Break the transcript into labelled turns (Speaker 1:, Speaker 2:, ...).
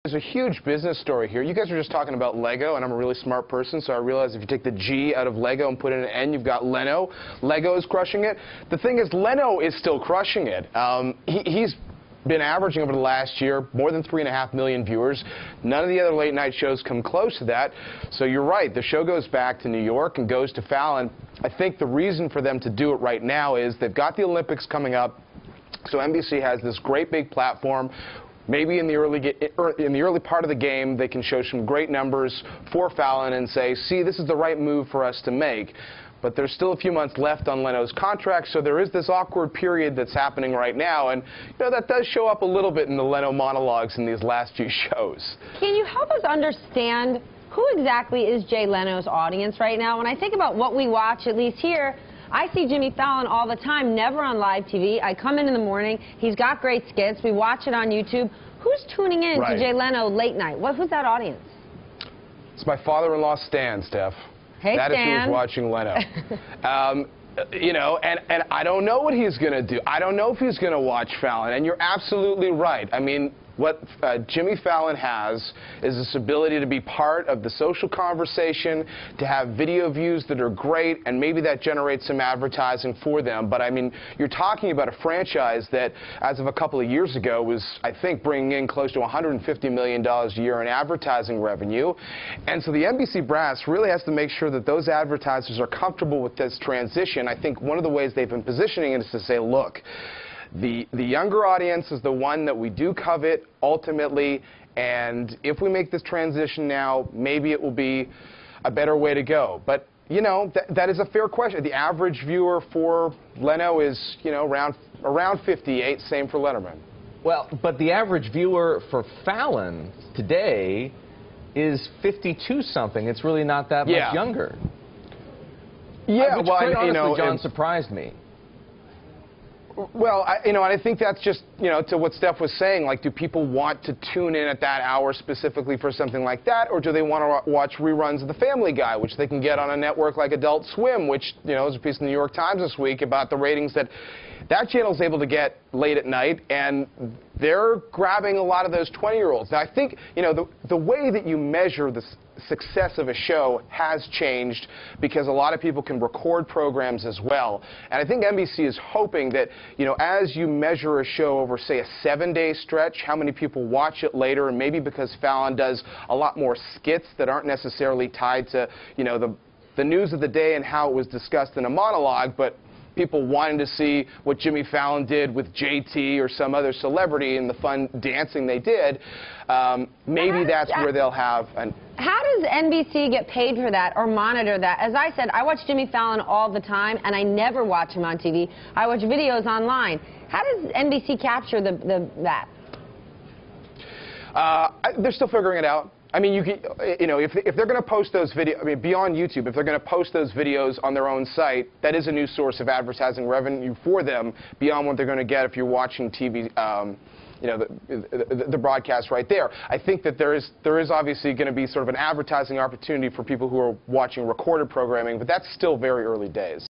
Speaker 1: There's a huge business story here. You guys are just talking about Lego, and I'm a really smart person, so I realize if you take the G out of Lego and put in an N, you've got Leno. Lego is crushing it. The thing is, Leno is still crushing it. He's been averaging over the last year more than 3.5 million viewers. None of the other late-night shows come close to that. So you're right. The show goes back to New York and goes to Fallon. I think the reason for them to do it right now is they've got the Olympics coming up, so NBC has this great big platform. Maybe in the early part of the game, they can show some great numbers for Fallon and say, see, this is the right move for us to make. But there's still a few months left on Leno's contract, so there is this awkward period that's happening right now. And, you know, that does show up a little bit in the Leno monologues in these last few shows.
Speaker 2: Can you help us understand who exactly is Jay Leno's audience right now? When I think about what we watch, at least here, I see Jimmy Fallon all the time, never on live TV. I come in the morning. He's got great skits. We watch it on YouTube. Who's tuning in to Jay Leno late night? Who's that audience?
Speaker 1: It's my father-in-law, Stan, Steph.
Speaker 2: Hey,
Speaker 1: That
Speaker 2: Stan.
Speaker 1: is who's watching Leno. You know, and I don't know what he's going to do. I don't know if he's going to watch Fallon. And you're absolutely right. I mean, what Jimmy Fallon has is this ability to be part of the social conversation, to have video views that are great, and maybe that generates some advertising for them. But, I mean, you're talking about a franchise that, as of a couple of years ago, was, I think, bringing in close to $150 million a year in advertising revenue. And so the NBC brass really has to make sure that those advertisers are comfortable with this transition. I think one of the ways they've been positioning it is to say, look, the younger audience is the one that we do covet ultimately, and if we make this transition now, maybe it will be a better way to go. But, you know, that is a fair question. The average viewer for Leno is, you know, around 58, same for Letterman.
Speaker 3: Well, but the average viewer for Fallon today is 52-something. It's really not that much younger.
Speaker 1: Yeah,
Speaker 3: which,
Speaker 1: well,
Speaker 3: quite honestly,
Speaker 1: you know,
Speaker 3: John, surprised me.
Speaker 1: Well, you know, and I think that's just, you know, to what Steph was saying, like, do people want to tune in at that hour specifically for something like that, or do they want to watch reruns of The Family Guy, which they can get on a network like Adult Swim, which, you know, there's a piece in the New York Times this week about the ratings that channel's able to get late at night, and they're grabbing a lot of those 20-year-olds. Now, I think, you know, the way that you measure the success of a show has changed because a lot of people can record programs as well. And I think NBC is hoping that, you know, as you measure a show over, say, a 7-day stretch, how many people watch it later, and maybe because Fallon does a lot more skits that aren't necessarily tied to, you know, the news of the day and how it was discussed in a monologue, but people wanting to see what Jimmy Fallon did with JT or some other celebrity and the fun dancing they did, maybe that's where they'll have an...
Speaker 2: How does NBC get paid for that or monitor that? As I said, I watch Jimmy Fallon all the time, and I never watch him on TV. I watch videos online. How does NBC capture that?
Speaker 1: They're still figuring it out. I mean, you know, if they're going to post those videos, I mean, beyond YouTube, if they're going to post those videos on their own site, that is a new source of advertising revenue for them beyond what they're going to get if you're watching TV, you know, the broadcast right there. I think that there is obviously going to be sort of an advertising opportunity for people who are watching recorded programming, but that's still very early days.